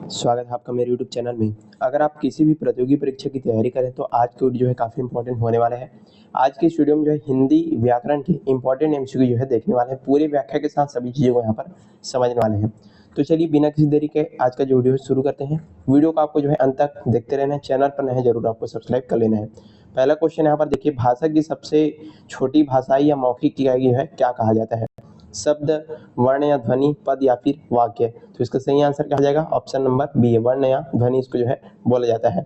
स्वागत है आपका मेरे यूट्यूब चैनल में। अगर आप किसी भी प्रतियोगी परीक्षा की तैयारी करें तो आज की वीडियो जो है काफ़ी इंपॉर्टेंट होने वाला है। आज की इस वीडियो में जो है हिंदी व्याकरण के इंपॉर्टेंट एमसीक्यू जो है देखने वाले हैं। पूरी व्याख्या के साथ सभी चीज़ों को यहाँ पर समझने वाले हैं। तो चलिए बिना किसी देरी के आज का जो वीडियो है शुरू करते हैं। वीडियो को आपको जो है अंत तक देखते रहना है। चैनल पर नए हैं जरूर आपको सब्सक्राइब कर लेना है। पहला क्वेश्चन यहाँ पर देखिए, भाषा की सबसे छोटी भाषाई या मौखिक इकाई जो है क्या कहा जाता है? शब्द, वर्ण या ध्वनि, पद या फिर वाक्य। तो इसका सही आंसर क्या हो जाएगा? ऑप्शन नंबर बी है, वर्ण या ध्वनि इसको जो है बोला जाता है।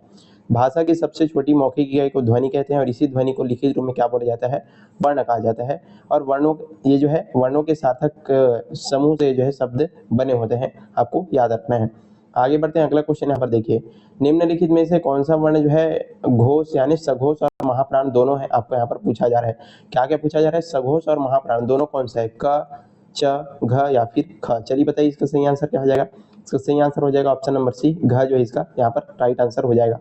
भाषा की सबसे छोटी मौखिक इकाई को ध्वनि कहते हैं और इसी ध्वनि को लिखित रूप में क्या बोला जाता है? वर्ण कहा जाता है। और वर्णों ये जो है वर्णों के सार्थक समूह से जो है शब्द बने होते हैं, आपको याद रखना है। आगे बढ़ते हैं, अगला क्वेश्चन यहाँ पर देखिए, निम्नलिखित में से कौन सा वर्ण जो है घोष यानी सघोष और महाप्राण दोनों है? आपको यहाँ पर पूछा जा रहा है। क्या क्या पूछा जा रहा है? सघोष और महाप्राण दोनों कौन सा है? क, च, घ या फिर ख। चलिए बताइए इसका सही आंसर क्या हो जाएगा? इसका सही आंसर हो जाएगा ऑप्शन नंबर सी, घ जो है इसका यहाँ पर राइट आंसर हो जाएगा।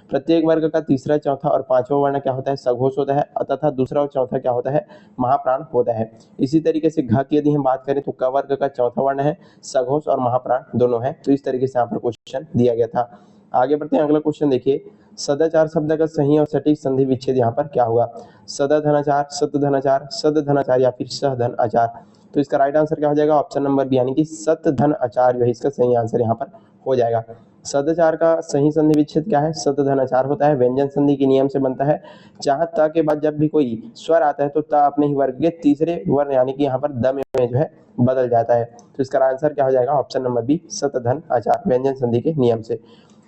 प्रत्येक वर्ग का तीसरा, चौथा और पांचवा वर्ण क्या होता है? सघोष होता है तथा दूसरा और चौथा क्या होता है? महाप्राण होता है। इसी तरीके से घ की यदि हम बात करें तो क वर्ग का चौथा वर्ण है, सघोष और महाप्राण दोनों है। तो इस तरीके से यहाँ पर क्वेश्चन दिया गया था। आगे बढ़ते हैं, अगला क्वेश्चन देखिए, सदाचार शब्द का सही और सटीक संधि विच्छेद यहाँ पर क्या होगा? सदाधनाचार, सतधनाचार, सदधनाचार या फिर सहधन आचार। तो इसका राइट आंसर क्या हो जाएगा? ऑप्शन नंबर बी यानी कि सतधन आचार जो है इसका सही आंसर यहाँ पर हो जाएगा। सदाचार का सही संधि विच्छेद क्या है? सतधन आचार होता है। व्यंजन संधि के नियम से बनता है, जहां त के बाद जब भी कोई स्वर आता है तो त अपने ही वर्ग के तीसरे वर्ण यानी कि यहाँ पर द में जो है बदल जाता है। तो इसका आंसर क्या हो जाएगा? ऑप्शन नंबर बी, सतधन आचार, व्यंजन संधि के नियम से।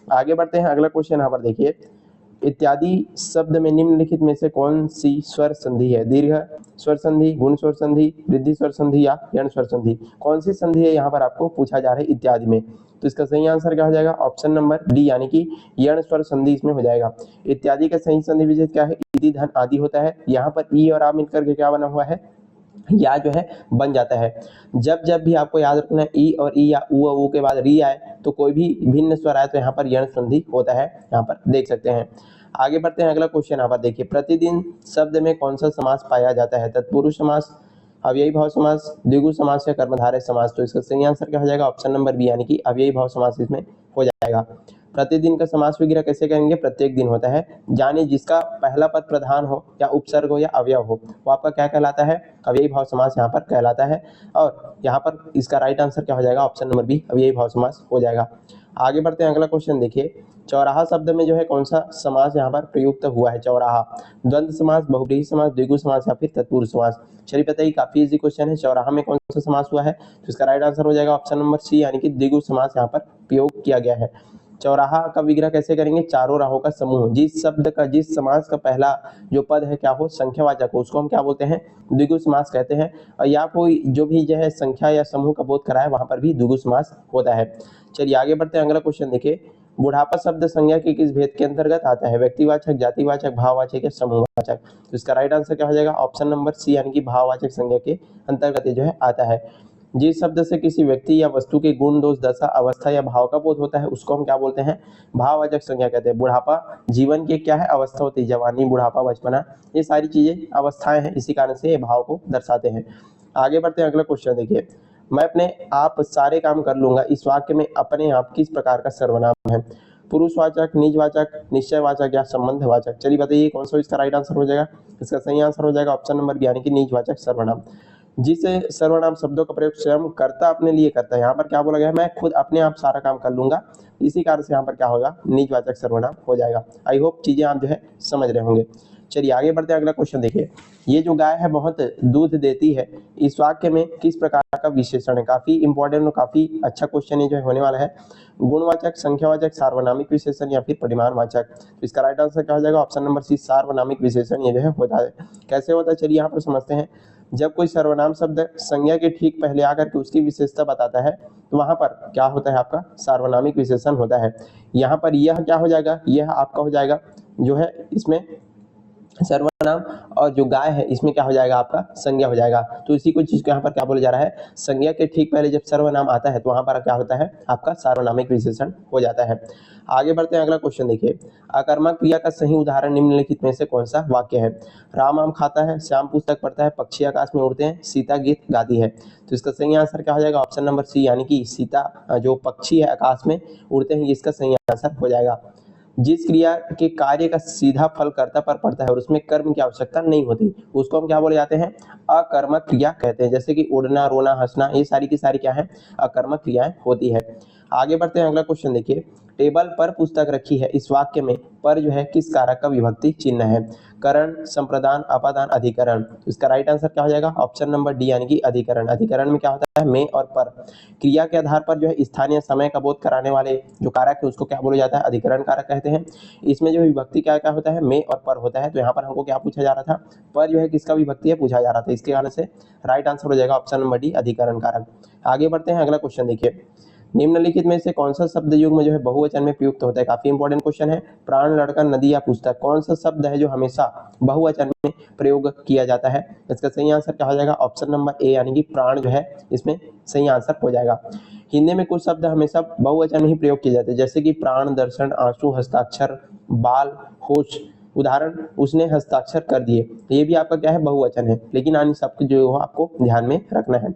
आगे बढ़ते हैं, अगला क्वेश्चन यहाँ पर देखिए, इत्यादि शब्द में निम्नलिखित में से कौन सी स्वर संधि है? दीर्घ स्वर संधि, गुण स्वर संधि, वृद्धि स्वर संधि या यण स्वर संधि। कौन सी संधि है यहाँ पर आपको पूछा जा रहा है इत्यादि में? तो इसका सही आंसर क्या हो जाएगा? ऑप्शन नंबर डी यानी कि यण स्वर संधि इसमें हो जाएगा। इत्यादि का सही संधि विच्छेद क्या है? इति धन आदि होता है। यहाँ पर ई और आ मिलकर के क्या बना हुआ है? या जो है बन जाता है। जब जब भी आपको याद रखना है ई और ई या ऊ के बाद री आए तो कोई भी भिन्न स्वर आए तो यहाँ पर यण संधि होता है, यहाँ पर देख सकते हैं। आगे बढ़ते हैं, अगला क्वेश्चन यहाँ पर देखिए, प्रतिदिन शब्द में कौन सा समास पाया जाता है? तत्पुरुष समास, अव्ययी भाव समास, द्विगु समास या कर्मधारय समास। तो इसका सही आंसर क्या हो जाएगा? ऑप्शन नंबर बी यानी कि अव्ययी भाव समास इसमें हो जाएगा। प्रतिदिन का समास वगैरह कैसे करेंगे? प्रत्येक दिन होता है, यानी जिसका पहला पद प्रधान हो या उपसर्ग हो या अवयव हो वो आपका क्या कहलाता है? अव्ययी भाव समास यहाँ पर कहलाता है। और यहाँ पर इसका राइट आंसर क्या हो जाएगा? ऑप्शन नंबर बी, अव्ययी भाव समास हो जाएगा। आगे बढ़ते हैं, अगला क्वेश्चन देखिए, चौराहा शब्द में जो है कौन सा समास यहाँ पर प्रयुक्त हुआ है? चौराहा, द्वंद्व समास, बहुव्रीहि समास, द्विगु समास या फिर तत्पुरुष समास। चलिए बताइए, काफी इजी क्वेश्चन है। चौराहा में कौन सा समास हुआ है? तो इसका राइट आंसर हो जाएगा ऑप्शन नंबर सी यानी कि द्विगु समास यहाँ पर प्रयोग किया गया है। चौराहा का विग्रह कैसे करेंगे? चारों राहों का समूह, जिस शब्द का जिस समास का पहला जो पद है क्या हो? संख्यावाचक हो, उसको हम क्या बोलते हैं? द्विगु समास कहते हैं। और या कोई जो भी जो है संख्या या समूह का बोध कराए वहां पर भी द्विगु समास होता है। चलिए आगे बढ़ते हैं, अगला क्वेश्चन देखिए, बुढ़ापा शब्द संज्ञा के किस भेद के अंतर्गत आता है? व्यक्तिवाचक, जातिवाचक, भाववाचक या समूहवाचक। तो इसका राइट आंसर क्या हो जाएगा? ऑप्शन नंबर सी यानी कि भाववाचक संज्ञा के अंतर्गत ये जो है आता है। जिस शब्द से किसी व्यक्ति या वस्तु के गुण, दोष, दशा, अवस्था या भाव का बोध होता है उसको हम क्या बोलते हैं? भाववाचक संज्ञा कहते हैं। बुढ़ापा जीवन की क्या है? अवस्था होती है, जवानी, बुढ़ापा, बचपना, ये सारी चीजें अवस्थाएं हैं, इसी कारण से ये भाव को दर्शाते हैं। आगे बढ़ते हैं, अगला क्वेश्चन देखिए, मैं अपने आप सारे काम कर लूंगा, इस वाक्य में अपने आप किस प्रकार का सर्वनाम है? पुरुषवाचक, निजवाचक, निश्चयवाचक या संबंधवाचक। चलिए बताइए कौन सा इसका राइट आंसर हो जाएगा? इसका सही आंसर हो जाएगा ऑप्शन नंबर बी यानी कि निजवाचक सर्वनाम। जिस सर्वनाम शब्दों का प्रयोग स्वयं कर्ता अपने लिए करता है, यहाँ पर क्या बोला गया है? मैं खुद अपने आप सारा काम कर लूंगा, इसी कारण से यहाँ पर क्या होगा? निजवाचक सर्वनाम हो जाएगा। आई होप चीजें आप जो है समझ रहे होंगे। चलिए आगे बढ़ते हैं, अगला क्वेश्चन देखिए, ये जो गाय है बहुत दूध देती है, इस वाक्य में किस प्रकार का विशेषण है? काफी इंपॉर्टेंट और काफी अच्छा क्वेश्चन ये जो होने वाला है। गुणवाचक, संख्यावाचक, सार्वनामिक विशेषण या फिर परिमाणवाचक। तो इसका राइट आंसर क्या हो जाएगा? ऑप्शन नंबर सी, सार्वनामिक विशेषण ये जो है होता है। कैसे होता है चलिए यहाँ पर समझते हैं। जब कोई सर्वनाम शब्द संज्ञा के ठीक पहले आकर के उसकी विशेषता बताता है तो वहां पर क्या होता है? आपका सार्वनामिक विशेषण होता है। यहाँ पर यह क्या हो जाएगा? यह आपका हो जाएगा जो है इसमें सर्वनाम, और जो गाय है इसमें क्या हो जाएगा आपका संज्ञा हो जाएगा। तो इसी को चीज को यहाँ पर क्या बोला जा रहा है, संज्ञा के ठीक पहले जब सर्वनाम आता है तो वहां पर क्या होता है आपका सार्वनामिक विशेषण हो जाता है। आगे बढ़ते हैं, अगला क्वेश्चन देखिए, अकर्मक क्रिया का सही उदाहरण निम्नलिखित में से कौन सा वाक्य है। राम आम खाता है, श्याम पुस्तक पढ़ता है, पक्षी आकाश में उड़ते हैं, सीता गीत गाती है। तो इसका सही आंसर क्या हो जाएगा, ऑप्शन नंबर सी, यानी कि सीता जो पक्षी है आकाश में उड़ते हैं, इसका सही आंसर हो जाएगा। जिस क्रिया के कार्य का सीधा फल कर्ता पर पड़ता है और उसमें कर्म की आवश्यकता नहीं होती, उसको हम क्या बोले जाते हैं, अकर्मक क्रिया कहते हैं। जैसे कि उड़ना, रोना, हंसना, ये सारी की सारी क्या है, अकर्मक क्रियाएं होती है। आगे बढ़ते हैं, अगला क्वेश्चन देखिए, टेबल पर पुस्तक रखी है, इस वाक्य में पर जो है किस कारक का विभक्ति चिन्ह है, करण, संप्रदान, अपादान, अधिकरण। तो इसका राइट आंसर क्या हो जाएगा, ऑप्शन नंबर डी, यानी कि अधिकरण। अधिकरण में क्या होता है, में और पर। क्रिया के आधार पर जो है स्थानीय समय का बोध कराने वाले जो कारक है उसको क्या बोला जाता है, अधिकरण कारक कहते हैं। इसमें जो विभक्ति क्या क्या होता है, में और पर होता है। तो यहाँ पर हमको क्या पूछा जा रहा था, पर जो है किसका विभक्ति है पूछा जा रहा था, इसके कारण से राइट आंसर हो जाएगा ऑप्शन नंबर डी, अधिकरण कारक। आगे बढ़ते हैं, अगला क्वेश्चन देखिए, निम्नलिखित में से कौन सा शब्द युग्म जो है बहुवचन में प्रयुक्त होता है। काफी इंपॉर्टेंट क्वेश्चन है। प्राण, लड़का, नदी या पुस्तक, कौन सा शब्द है जो हमेशा बहुवचन में प्रयोग किया जाता है। इसका सही आंसर क्या हो जाएगा, ऑप्शन नंबर ए, यानी कि प्राण जो है इसमें सही आंसर हो जाएगा। हिंदी में कुछ शब्द हमेशा बहुवचन में ही प्रयोग किए जाते हैं, जैसे कि प्राण, दर्शन, आंसू, हस्ताक्षर, बाल, होश। उदाहरण, उसने हस्ताक्षर कर दिए, ये भी आपका क्या है, बहुवचन है, लेकिन अन्य शब्द जो है आपको ध्यान में रखना है।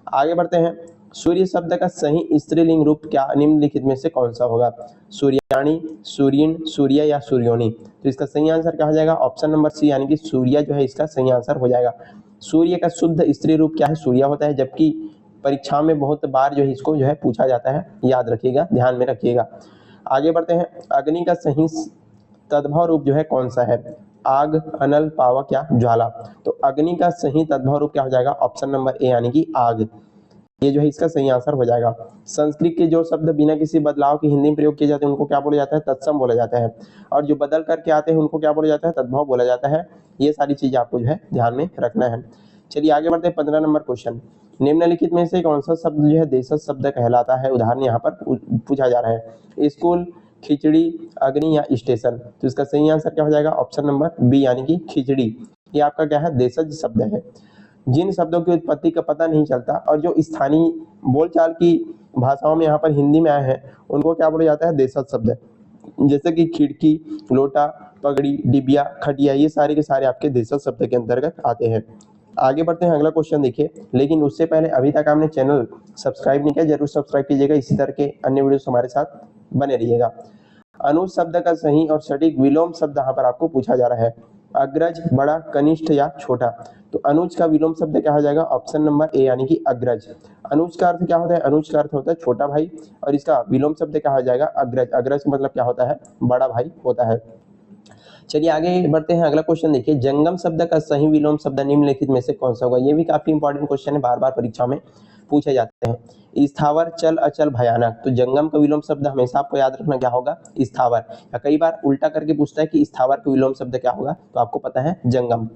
आगे बढ़ते हैं, सूर्य शब्द का सही स्त्रीलिंग रूप क्या निम्नलिखित में से कौन सा होगा, सूर्याणी, सूर्यन, सूर्य या सूर्योनी। तो इसका सही आंसर क्या हो जाएगा, ऑप्शन नंबर सी, यानी कि सूर्य जो है इसका सही आंसर हो जाएगा। सूर्य का शुद्ध स्त्री रूप क्या है, सूर्य होता है, जबकि परीक्षा में बहुत बार जो है इसको जो है पूछा जाता है, याद रखिएगा, ध्यान में रखिएगा। आगे बढ़ते हैं, अग्नि का सही तद्भव रूप जो है कौन सा है, आग, अनल, पावक या ज्वाला। तो अग्नि का सही तद्भव रूप क्या हो जाएगा, ऑप्शन नंबर ए, यानी कि आग, ये जो है इसका सही आंसर हो जाएगा। संस्कृत के जो शब्द बिना किसी बदलाव के हिंदी में प्रयोग किए जाते हैं उनको क्या बोला जाता है, तत्सम बोला जाता है, और जो बदल करके आते हैं उनको क्या बोला जाता है, तद्भव बोला जाता है। ये सारी चीजें आपको जो है ध्यान में रखना है। चलिए आगे बढ़ते हैं, 15 नंबर क्वेश्चन, निम्नलिखित में से कौन सा शब्द जो है देशज शब्द कहलाता है। उदाहरण यहाँ पर पूछा जा रहा है, स्कूल, खिचड़ी, अग्नि या स्टेशन। तो इसका सही आंसर क्या हो जाएगा, ऑप्शन नंबर बी, यानी कि खिचड़ी, ये आपका क्या है, देशज शब्द है। जिन शब्दों की उत्पत्ति का पता नहीं चलता और जो स्थानीय बोलचाल की भाषाओं में यहाँ पर हिंदी में आए हैं उनको क्या बोला जाता है, देशज शब्द। जैसे कि खिड़की, लोटा, पगड़ी, डिबिया, खटिया, ये सारे के सारे आपके देशज शब्द के अंतर्गत आते हैं। आगे बढ़ते हैं, अगला क्वेश्चन देखिए, लेकिन उससे पहले अभी तक आपने चैनल सब्सक्राइब नहीं किया, जरूर सब्सक्राइब कीजिएगा, इसी तरह के अन्य वीडियोस हमारे साथ बने रहिएगा। अनुज शब्द का सही और सटीक विलोम शब्द यहाँ पर आपको पूछा जा रहा है, अग्रज, बड़ा, कनिष्ठ या छोटा। तो अनुज का विलोम शब्द क्या हो जाएगा, ऑप्शन नंबर ए, यानी कि अग्रज। अनुज का अर्थ क्या होता है, अनुज का अर्थ होता है छोटा भाई, और इसका विलोम शब्द क्या हो जाएगा, अग्रज। अग्रज मतलब क्या होता है, बड़ा भाई होता है। चलिए आगे बढ़ते हैं, अगला क्वेश्चन देखिए, जंगम शब्द का सही विलोम शब्द निम्नलिखित में से कौन सा होगा। ये भी काफी इंपॉर्टेंट क्वेश्चन है, बार बार परीक्षा में पूछे जाते हैं। स्थावर, चल, अचल, भयानक। तो जंगम का विलोम शब्द हमेशा आपको याद रखना क्या होगा, स्थावर, या कई बार उल्टा करके पूछता है कि स्थावर का विलोम शब्द क्या होगा, तो आपको पता है जंगम।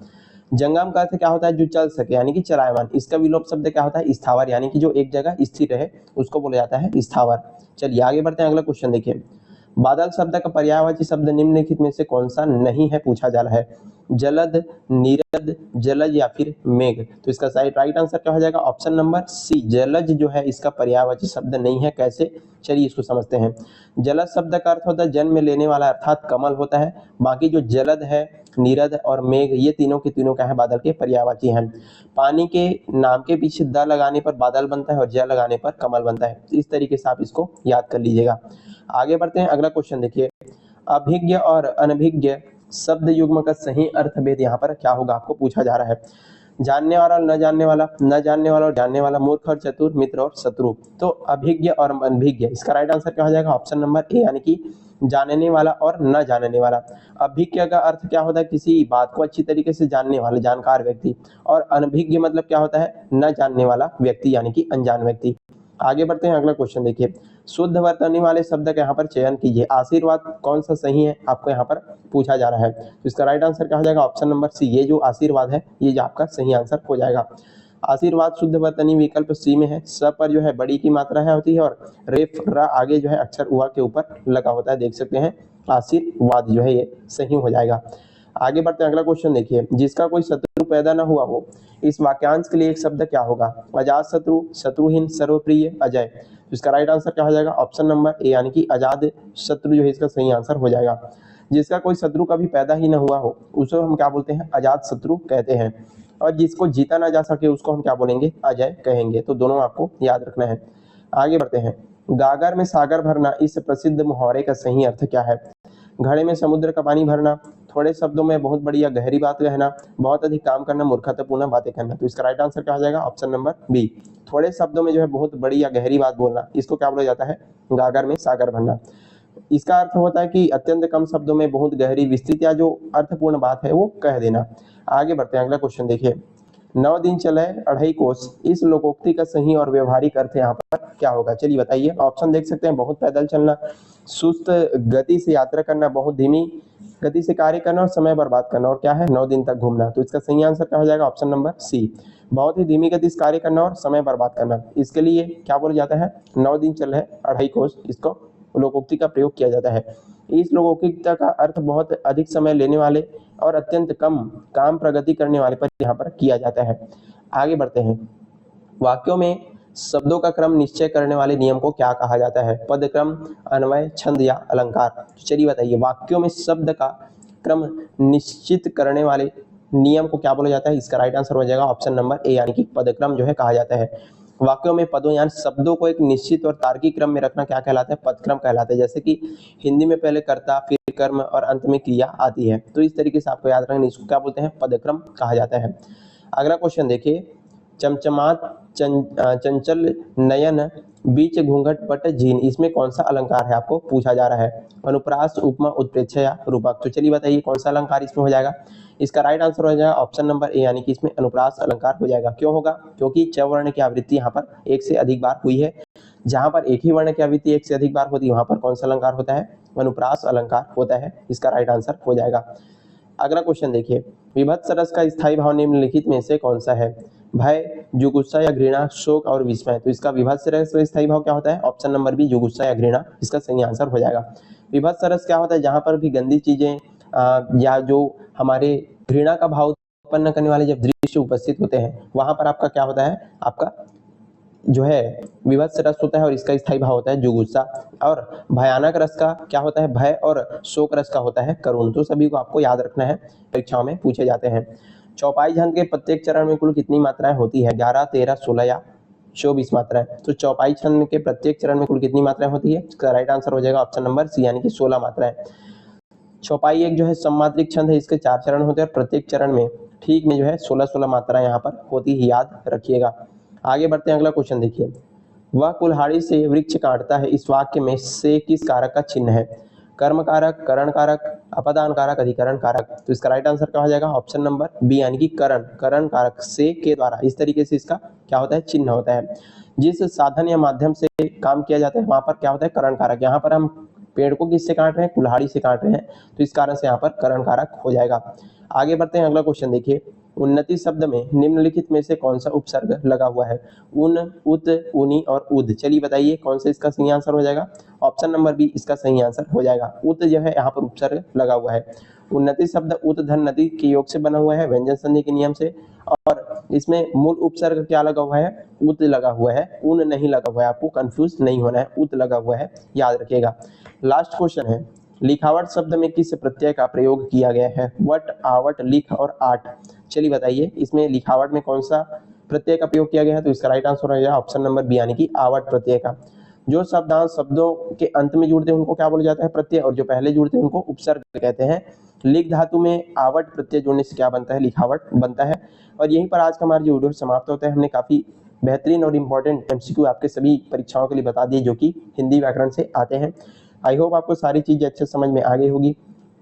जंगम का अर्थ क्या होता है, जो चल सके, यानी कि चलायमान। इसका विलोम शब्द क्या होता है, स्थावर, यानी कि जो एक जगह स्थिर रहे उसको बोला जाता है स्थावर। चलिए आगे बढ़ते हैं, अगला क्वेश्चन देखिए, बादल शब्द का पर्यायवाची शब्द निम्नलिखित में से कौन सा नहीं है, पूछा जा रहा है, जलद, नीरद, जलज या फिर मेघ। तो इसका सही राइट आंसर क्या हो जाएगा, ऑप्शन नंबर सी, जलज जो है इसका पर्यायवाची शब्द नहीं है। कैसे, चलिए इसको समझते हैं। जलद शब्द का अर्थ होता है जन्म लेने वाला, अर्थात कमल होता है। बाकी जो जलद है, नीरद और मेघ, ये तीनों के तीनों क्या है, बादल के पर्यायवाची हैं। पानी के नाम के पीछे द लगाने पर बादल बनता है और ज लगाने पर कमल बनता है। इस तरीके से आप इसको याद कर लीजिएगा। आगे बढ़ते हैं, अगला क्वेश्चन देखिए, अभिज्ञ और अनभिज्ञ शब्द युग्म का सही अर्थभेद यहाँ पर क्या होगा, आपको पूछा जा रहा है। जानने वाला, न जानने वाला, न जानने वाला और जानने वाला, मूर्ख और चतुर, मित्र और शत्रु। तो अभिज्ञ और अनभिज्ञ, इसका राइट आंसर क्या हो जाएगा, ऑप्शन नंबर ए, यानी कि जानने वाला और न जानने वाला। अभिज्ञ का अर्थ क्या होता है, किसी बात को अच्छी तरीके से जानने वाला, जानकार व्यक्ति, और अनभिज्ञ मतलब क्या होता है, न जानने वाला व्यक्ति, यानी कि अनजान व्यक्ति। आगे बढ़ते हैं, अगला क्वेश्चन देखिए, शुद्ध वर्तनी वाले शब्द का यहाँ पर चयन कीजिए। आशीर्वाद कौन सा सही है, आपको यहाँ पर पूछा जा रहा है। तो इसका राइट आंसर क्या हो जाएगा, ऑप्शन नंबर सी, ये जो आशीर्वाद है ये जो आपका सही आंसर हो जाएगा। आशीर्वाद शुद्ध वर्तनी विकल्प सी में है। स पर जो है बड़ी की मात्रा है होती है, और रेफ र आगे जो है अक्षर उआ के ऊपर लगा होता है, देख सकते हैं। आशीर्वाद जो है ये सही हो जाएगा। आगे बढ़ते हैं, अगला क्वेश्चन देखिए, जिसका कोई शत्रु पैदा न हुआ हो, इस वाक्यांश के लिए एक शब्द क्या होगा? अजात शत्रु, शत्रुहीन, सर्वप्रिय, अजय। तो इसका राइट आंसर क्या हो जाएगा? ऑप्शन नंबर ए यानी कि अजात शत्रु जो है इसका सही आंसर हो जाएगा। जिसका कोई शत्रु कभी पैदा ही न हुआ हो उसे हम क्या बोलते हैं? अजात शत्रु कहते हैं। और जिसको जीता ना जा सके उसको हम क्या बोलेंगे? अजय कहेंगे। तो दोनों आपको याद रखना है। आगे बढ़ते हैं, गागर में सागर भरना इस प्रसिद्ध मुहावरे का सही अर्थ क्या है? घड़े में समुद्र का पानी भरना, थोड़े शब्दों में बहुत बड़ी या गहरी बात कहना, बहुत अधिक काम करना, मूर्खतापूर्ण बातें करना। तो इसका राइट आंसर क्या हो जाएगा? Option number B. थोड़े शब्दों में जो है बहुत बड़ी या गहरी बात बोलना, इसको क्या बोला जाता है? गागर में सागर भरना। इसका अर्थ होता है कि अत्यंत कम शब्दों में बहुत गहरी, विस्तृत या जो अर्थपूर्ण बात है वो कह देना। आगे बढ़ते हैं, अगला क्वेश्चन देखिए, 9 दिन चले अढ़ाई कोस, इस लोकोक्ति का सही और व्यवहारिक अर्थ यहाँ पर क्या होगा? चलिए बताइए। ऑप्शन देख सकते हैं, बहुत पैदल चलना, सुस्त गति से यात्रा करना, बहुत धीमी गति से कार्य करना और समय बर्बाद करना, और क्या है? 9 दिन तक घूमना। तो इसका सही आंसर क्या हो जाएगा? ऑप्शन नंबर सी, बहुत ही धीमी गति से कार्य करना और समय बर्बाद करना। इसके लिए क्या बोला जाता है? 9 दिन चल है अढ़ाई कोस, इसको लोकोक्ति का प्रयोग किया जाता है। इस लोकोक्ति का अर्थ बहुत अधिक समय लेने वाले और अत्यंत कम काम प्रगति करने वाले पर यहाँ पर किया जाता है। आगे बढ़ते हैं, वाक्यों में शब्दों का क्रम निश्चय करने वाले नियम को क्या कहा जाता है? पद क्रम, अन्वय, छंद या अलंकार। तो चलिए बताइए, वाक्यों में शब्द का क्रम निश्चित करने वाले नियम को क्या बोला जाता है? इसका राइट आंसर हो जाएगा ऑप्शन नंबर ए यानी कि पदक्रम जो है कहा जाता है। वाक्यों में पदों यानी शब्दों को एक निश्चित और तार्किक क्रम में रखना क्या कहलाता है? पदक्रम कहलाता है। जैसे कि हिंदी में पहले कर्ता, फिर कर्म और अंत में क्रिया आती है। तो इस तरीके से आपको याद रखना, इसको क्या बोलते हैं? पदक्रम कहा जाता है। अगला क्वेश्चन देखिए, चमचमात चंचल नयन बीच घूंघट पट झीन, इसमें कौन सा अलंकार है? आपको पूछा जा रहा है। अनुप्रास, उपमा, उत्प्रेक्षा या रूपक। तो चलिए बताइए कौन सा अलंकार इसमें हो जाएगा? इसका राइट आंसर हो जाएगा ऑप्शन नंबर ए यानी कि इसमें अनुप्रास अलंकार हो जाएगा। क्यों होगा? क्योंकि च वर्ण की आवृत्ति यहाँ पर एक से अधिक बार हुई है। जहां पर एक ही वर्ण की आवृत्ति एक से अधिक बार होती है वहां पर कौन सा अलंकार होता है? अनुप्रास अलंकार होता है। इसका राइट आंसर हो जाएगा। अगला क्वेश्चन देखिए, विभत्स रस का स्थायी भाव निम्नलिखित में से कौन सा है? भय, जुगुस्सा या घृणा, शोक और विस्मय। तो इसका विभत्स रस का स्थायी भाव क्या होता है? ऑप्शन नंबर बी, जुगुस्सा या घृणा, इसका सही आंसर हो जाएगा। विभत्स रस क्या होता है? जहां पर भी गंदी चीजें या जो हमारे घृणा का भाव उत्पन्न करने वाले जब दृश्य उपस्थित होते हैं वहां पर आपका क्या होता है? आपका जो है विभत्स रस होता है और इसका स्थायी भाव होता है जुगुस्सा। और भयानक रस का क्या होता है? भय। और शोक रस का होता है करुण। तो सभी को आपको याद रखना है, परीक्षाओं में पूछे जाते हैं। चौपाई छंद के प्रत्येक चरण में कुल कितनी मात्राएं होती है? 11, 13, 16 या 24 मात्राएं। तो चौपाई छंद के प्रत्येक चरण में कुल कितनी मात्राएं होती है? इसका राइट आंसर हो जाएगा ऑप्शन नंबर सी यानी कि 16 मात्राएं। चौपाई एक जो है सम्मात्रिक छंद है, इसके 4 चरण होते हैं और प्रत्येक चरण में ठीक में जो है 16-16 मात्राएं यहाँ पर होती है, याद रखिएगा। आगे बढ़ते हैं, अगला क्वेश्चन देखिए, वह कुल्हाड़ी से वृक्ष काटता है, इस वाक्य में से किस कारक का चिन्ह है? कर्म कारक, करण कारक, अपदान कारक, अधिकरण कारक। तो इसका राइट आंसर क्या हो जाएगा? ऑप्शन नंबर बी यानी कि करण। करण कारक से के द्वारा इस तरीके से इसका क्या होता है? चिन्ह होता है। जिस साधन या माध्यम से काम किया जाता है वहां पर क्या होता है? करण कारक। यहाँ पर हम पेड़ को किससे काट रहे हैं? कुल्हाड़ी से काट रहे हैं, तो इस कारण से यहाँ पर करण कारक हो जाएगा। आगे बढ़ते हैं, अगला क्वेश्चन देखिए, उन्नति शब्द में निम्नलिखित में से कौन सा उपसर्ग लगा हुआ है? उन, उत, उनी और उद। चलिए बताइए कौन सा इसका सही आंसर हो जाएगा? ऑप्शन नंबर बी इसका सही आंसर हो जाएगा। उत जो है यहाँ पर उपसर्ग लगा हुआ है। उन्नति शब्द उत धन नदी के योग से बना हुआ है, व्यंजन संधि के नियम से, और इसमें मूल उपसर्ग क्या लगा हुआ है? उत लगा हुआ है, उन नहीं लगा हुआ है। आपको कंफ्यूज नहीं होना है, उत लगा हुआ है, याद रखिएगा। लास्ट क्वेश्चन है, लिखावट शब्द में किस प्रत्यय का प्रयोग किया गया है? वट, आवट, लिख और आट। चलिए बताइए इसमें लिखावट में कौन सा प्रत्यय का प्रयोग किया गया है? तो इसका राइट आंसर हो जाएगा ऑप्शन नंबर बी यानी कि आवट प्रत्यय का। जो शब्दांश शब्दों के अंत में जुड़ते हैं उनको क्या बोला जाता है? प्रत्यय। और जो पहले जुड़ते हैं उनको उपसर्ग कहते हैं। लिख धातु में आवट प्रत्यय जोड़ने से क्या बनता है? लिखावट बनता है। और यहीं पर आज का हमारा जो वीडियो समाप्त होता है। हमने काफी बेहतरीन और इंपॉर्टेंट एमसीक्यू आपके सभी परीक्षाओं के लिए बता दिए जो कि हिंदी व्याकरण से आते हैं। आई होप आपको सारी चीजें अच्छे समझ में आ गई होगी।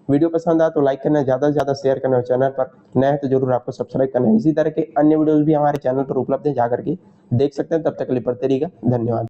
वीडियो पसंद आया तो लाइक करना, ज्यादा से ज्यादा शेयर करना, और चैनल पर नए हैं तो जरूर आपको सब्सक्राइब करना है। इसी तरह के अन्य वीडियोस भी हमारे चैनल पर उपलब्ध हैं, जाकर के देख सकते हैं। तब तक के लिए पढ़ते रहिएगा। धन्यवाद।